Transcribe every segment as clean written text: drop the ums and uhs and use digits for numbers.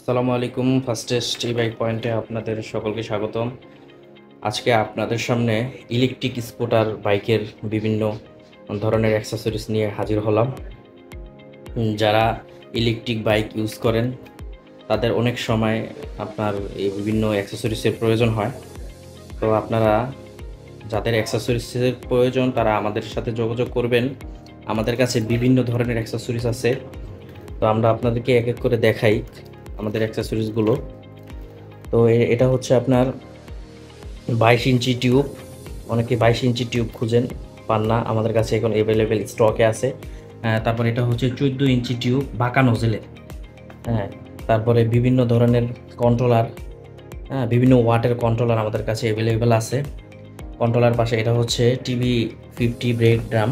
আসসালামু আলাইকুম। ফার্স্টেস্ট ই বাইক পয়েন্টে আপনাদের সকলকে স্বাগতম। আজকে আপনাদের সামনে ইলেকট্রিক স্কুটার বাইকের বিভিন্ন ধরনের অ্যাক্সেসরিজ নিয়ে হাজির হলাম। যারা ইলেকট্রিক বাইক ইউজ করেন তাদের অনেক সময় আপনার এই বিভিন্ন অ্যাক্সেসরিজের প্রয়োজন হয়। তো আপনারা যাদের অ্যাক্সেসরিজের প্রয়োজন তারা আমাদের সাথে যোগাযোগ করবেন। আমাদের কাছে বিভিন্ন ধরনের অ্যাক্সেসরিজ আছে। তো আমরা আপনাদেরকে এক এক করে দেখাই আমাদের অ্যাক্সেসরিজগুলো। তো এটা হচ্ছে আপনার 22 ইঞ্চি টিউব। অনেকে 22 ইঞ্চি টিউব খুঁজেন, পান না, আমাদের কাছে এখন অ্যাভেলেবেল স্টকে আছে। তারপর এটা হচ্ছে 14 ইঞ্চি টিউব বাঁকা নজেলের। হ্যাঁ, তারপরে বিভিন্ন ধরনের কন্ট্রোলার, বিভিন্ন ওয়াটের কন্ট্রোলার আমাদের কাছে অ্যাভেলেবেল আছে। কন্ট্রোলার পাশে এটা হচ্ছে টিভি 50 ব্রেক ড্রাম।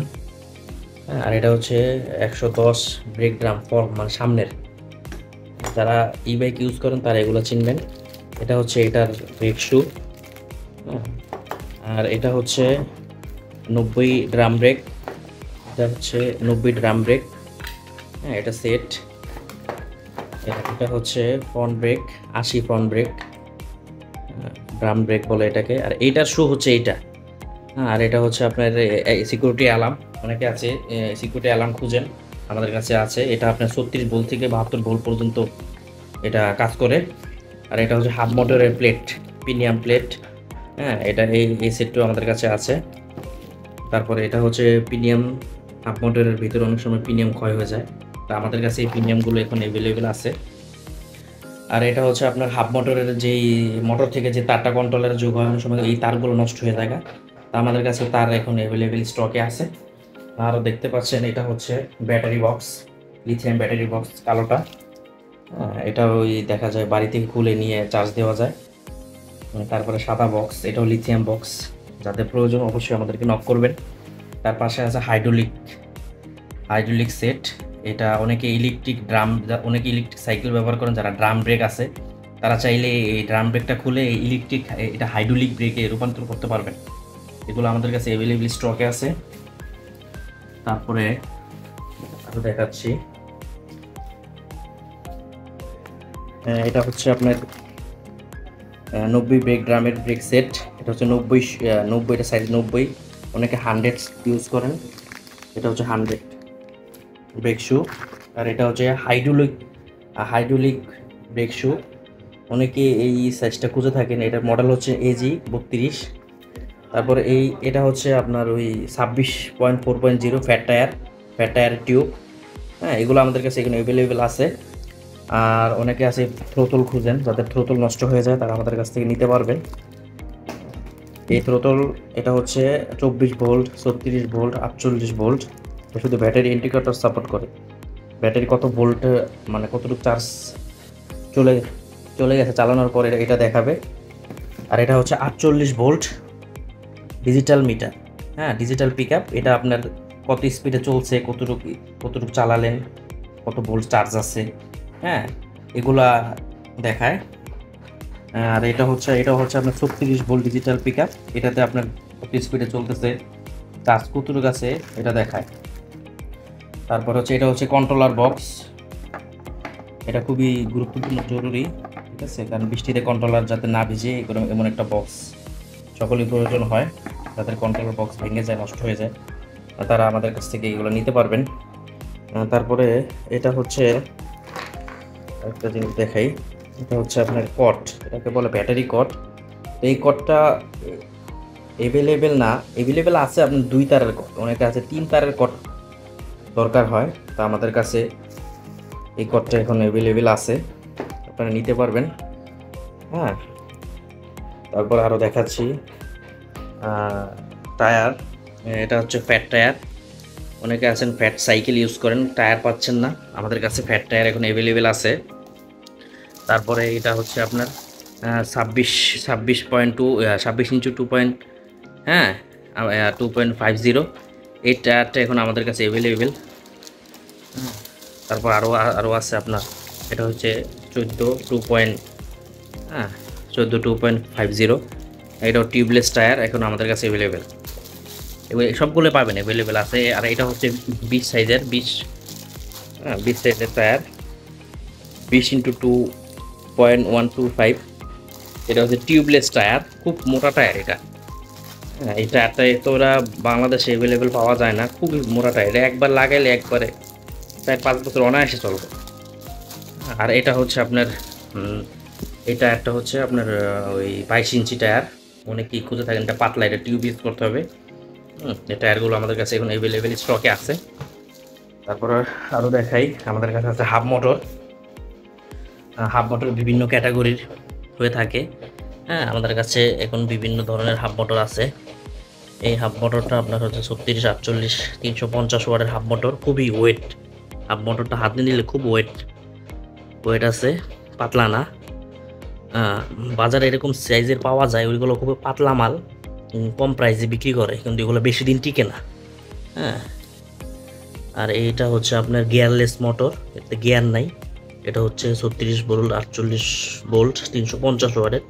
আর এটা হচ্ছে 110 ব্রেক ড্রাম মানে সামনের। যারা ই বাইক ইউজ করেন তারা এগুলো চিনবেন। এটা হচ্ছে এটার ব্রেক শু। আর এটা হচ্ছে 90 ড্রাম ব্রেক। এটা হচ্ছে 90 ড্রাম ব্রেক। হ্যাঁ, এটা সেট। এটা হচ্ছে front brake, 80 front brake, drum brake বলে এটাকে। আর এইটার শু হচ্ছে এইটা। হ্যাঁ, আর এটা হচ্ছে আপনার সিকিউরিটি অ্যালার্ম। অনেকে আছে সিকিউরিটি অ্যালার্ম খুঁজেন, আমাদের কাছে আছে। এটা আপনার 36 ভোল্ট থেকে 72 ভোল্ট পর্যন্ত এটা কাজ করে। আর এটা হচ্ছে হাফ মোটরের প্লেট, প্রিমিয়াম প্লেট। হ্যাঁ, এটা এই সেটটাও আমাদের কাছে আছে। তারপরে এটা হচ্ছে প্রিমিয়াম হাফ মোটরের ভিতরে অনেক সময় প্রিমিয়াম ক্ষয় হয়ে যায়, তা আমাদের কাছে এই প্রিমিয়ামগুলো এখন অ্যাভেলেবেল আছে। আর এটা হচ্ছে আপনার হাফ মোটরের যেই মোটর থেকে যে তারটা কন্ট্রোলের যোগ হয়, অনেক সময় এই তারগুলো নষ্ট হয়ে যায়, তা আমাদের কাছে তার এখন অ্যাভেলেবেল স্টকে আছে। আরও দেখতে পাচ্ছেন এটা হচ্ছে battery box, lithium battery box কালোটা। এটা ওই দেখা যায় বাড়ি থেকে খুলে নিয়ে চার্জ দেওয়া যায়। তারপরে সাদা বক্স, এটাও লিথিয়াম বক্স। যাদের প্রয়োজন অবশ্যই আমাদেরকে নক করবেন। তার পাশে আছে হাইড্রোলিক সেট। এটা অনেকে ইলেকট্রিক ড্রাম, অনেকে ইলেকট্রিক সাইকেল ব্যবহার করেন, যারা ড্রাম ব্রেক আছে তারা চাইলে এই ড্রাম ব্রেকটা খুলে এই ইলেকট্রিক এটা হাইড্রোলিক ব্রেকে রূপান্তর করতে পারবেন। এগুলো আমাদের কাছে অ্যাভেলেবেল স্টকে আছে। তারপরে আরও দেখাচ্ছি, এটা হচ্ছে আপনার 90 ব্রেক ড্রামের ব্রেক সেট। এটা হচ্ছে 90, এটা সাইজ 90। অনেকে 100 ইউজ করেন, এটা হচ্ছে 100 ব্রেক শু। আর এটা হচ্ছে হাইড্রোলিক ব্রেক শু। অনেকে এই সাইজটা খুঁজে থাকেন, এটার মডেল হচ্ছে AG 32। তারপরে এটা হচ্ছে আপনার ওই 26.4.0 ফ্যাট টায়ার টিউব। হ্যাঁ, এগুলো আমাদের কাছে এখানে অ্যাভেলেবেল আছে। আর অনেকে আছে থ্রোটল খুঁজেন, যাদের থ্রোটল নষ্ট হয়ে যায় তারা আমাদের কাছ থেকে নিতে পারবেন। এই থ্রোটল এটা হচ্ছে 24 ভোল্ট, 36 ভোল্ট, 48 ভোল্ট। শুধু ব্যাটারি ইন্ডিকেটর সাপোর্ট করে। ব্যাটারি কত ভোল্ট, মানে কতটুকু চার্জ চলে চলে গেছে চালানোর পরে এটা দেখাবে। আর এটা হচ্ছে 48 ভোল্ট ডিজিটাল মিটার। হ্যাঁ, ডিজিটাল পিক আপ। এটা আপনার কত স্পিডে চলছে, কতটুকু চালালেন, কত ভোল্ট চার্জ আছে, হ্যাঁ, এগুলা দেখায়। আর এটা হচ্ছে আপনার 36 ভোল্ট ডিজিটাল পিক আপ। এটাতে আপনার কত স্পিডে চলতেছে, চার্জ কতটুকু আছে এটা দেখায়। তারপর হচ্ছে এটা হচ্ছে কন্ট্রোলার বক্স। এটা খুবই গুরুত্বপূর্ণ, জরুরি, ঠিক আছে, কারণ বৃষ্টিতে কন্ট্রোলার যাতে না ভিজে এমন একটা বক্স সকলেই প্রয়োজন হয়। যাদের কন্ট্রোলার বক্স ভেঙে যায়, নষ্ট হয়ে যায়, তারা আমাদের কাছ থেকে এগুলো নিতে পারবেন। তারপরে এটা হচ্ছে একটা জিনিস দেখাই, এটা হচ্ছে আপনার কট, এটাকে বলে ব্যাটারি কট। তো এই কটটা অ্যাভেলেবেল আছে আপনার 2 তারের কট, অনেকে আছে 3 তারের কট দরকার হয়, তা আমাদের কাছে এই কটটা এখন অ্যাভেলেবেল আছে, আপনারা নিতে পারবেন। হ্যাঁ, তারপর আরও দেখাচ্ছি টায়ার। এটা হচ্ছে ফ্যাট টায়ার। অনেকে আছেন ফ্যাট সাইকেল ইউজ করেন, টায়ার পাচ্ছেন না, আমাদের কাছে ফ্যাট টায়ার এখন অ্যাভেলেবেল আছে। তারপরে এটা হচ্ছে আপনার 26.2 টু পয়েন্ট, হ্যাঁ, 2.50। এই টায়ারটা এখন আমাদের কাছে অ্যাভেলেবেল। তারপর আরও আছে আপনার, এটা হচ্ছে 14.50। এটাও টিউবলেস টায়ার এখন আমাদের কাছে অ্যাভেলেবেল। এগুলো সবগুলো পাবেন, অ্যাভেলেবেল আছে। আর এটা হচ্ছে 20 সাইজের, 20 সাইজের টায়ার, 20x2 0.125। এটা হচ্ছে টিউবলেস টায়ার, খুব মোটা টায়ার এটা। হ্যাঁ, এই টায়ারটা তো ওরা বাংলাদেশে অ্যাভেলেবেল পাওয়া যায় না, খুবই মোটা টায়ার। এটা একবার লাগাইলে একবারে 4-5 বছর অনায়াসে চলবে। আর এটা হচ্ছে আপনার এই টায়ারটা হচ্ছে আপনার ওই 22 ইঞ্চি টায়ার। অনেকেই খুঁজে থাকেন, এটা পাতলা, এটা টিউব ইউজ করতে হবে। এই টায়ারগুলো আমাদের কাছে এখন অ্যাভেলেবেল স্টকে আছে। তারপরে আরও দেখাই, আমাদের কাছে আছে হাফ মোটর। হাফ মোটর বিভিন্ন ক্যাটাগরির হয়ে থাকে। হ্যাঁ, আমাদের কাছে এখন বিভিন্ন ধরনের হাফ মোটর আছে। এই হাফ মোটরটা আপনার হচ্ছে 36, 48, 350 ওয়াটের হাফ মোটর, খুবই ওয়েট। হাফ মোটরটা হাতে নিলে খুব ওয়েট আছে, পাতলা না। বাজারে এরকম সাইজের পাওয়া যায়, ওইগুলো খুবই পাতলা মাল, কম প্রাইসে বিক্রি করে, কিন্তু এগুলো বেশি দিন টিকে না। হ্যাঁ, আর এইটা হচ্ছে আপনার গিয়ারলেস মোটর, এতে গিয়ার নাই। এটা হচ্ছে 36 ভোল্ট, 48 ভোল্ট, 350 ওয়াটের।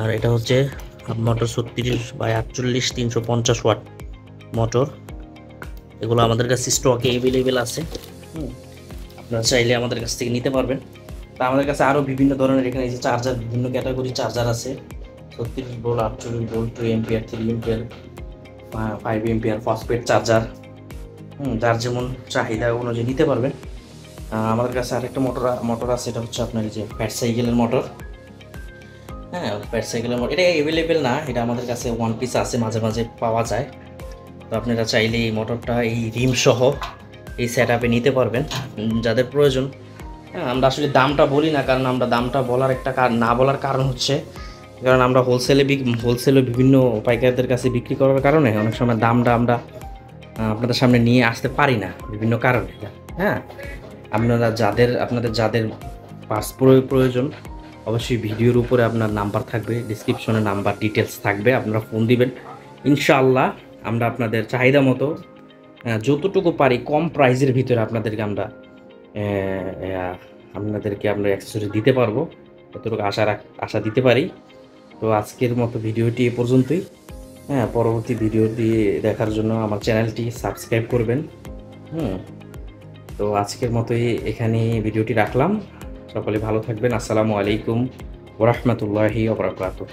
আর এটা হচ্ছে মোটর 36/48, 350 ওয়াট মোটর। এগুলো আমাদের কাছে স্টকে অ্যাভেলেবেল আছে। আপনারা চাইলে আমাদের কাছ থেকে নিতে পারবেন। তা আমাদের কাছে আরও বিভিন্ন ধরনের এখানে যে চার্জার, বিভিন্ন ক্যাটাগরি চার্জার আছে। 36 volt, 48 volt, 2 ampere, 3 ampere, 5 ampere phosphate charger. যার যেমন চাহিদা অনুযায়ী নিতে পারবেন। আমাদের কাছে আরেকটা মোটর আছে, এটা হচ্ছে আপনার এই যে ফ্যাট সাইকেলের মোটর। হ্যাঁ, ফ্যাট সাইকেলের মোটর এটা অ্যাভেলেবেল না, এটা আমাদের কাছে ওয়ান পিস আছে, মাঝে মাঝে পাওয়া যায়। তো আপনারা চাইলে এই মোটরটা এই রিম সহ এই সেট আপে নিতে পারবেন যাদের প্রয়োজন। হ্যাঁ, আমরা আসলে দামটা বলি না, কারণ আমরা দামটা বলার একটা না বলার কারণ হচ্ছে, কারণ আমরা হোলসেলে বিভিন্ন পাইকারদের কাছে বিক্রি করার কারণে অনেক সময় দামটা আমরা আপনাদের সামনে নিয়ে আসতে পারি না বিভিন্ন কারণে। হ্যাঁ, আপনাদের যাদের পার্স প্রয়োজন, অবশ্যই ভিডিওর উপরে আপনার নাম্বার থাকবে, ডিসক্রিপশনে নাম্বার ডিটেলস থাকবে, আপনারা ফোন দিবেন। ইনশাআল্লাহ আমরা আপনাদের চাহিদা মতো যতটুকু পারি কম প্রাইসের ভিতরে আপনাদেরকে আমরা অ্যাক্সেসরি দিতে পারবো, যতটুকু আশা দিতে পারি। তো আজকের মতো ভিডিওটি এ পর্যন্তই। হ্যাঁ, পরবর্তী ভিডিওটি দেখার জন্য আমার চ্যানেলটি সাবস্ক্রাইব করবেন। তো আজকের মতোই এখানে ভিডিওটি রাখলাম। সকলে ভালো থাকবেন। আসসালামু আলাইকুম ওয়া রাহমাতুল্লাহি ওয়া বারাকাতুহু।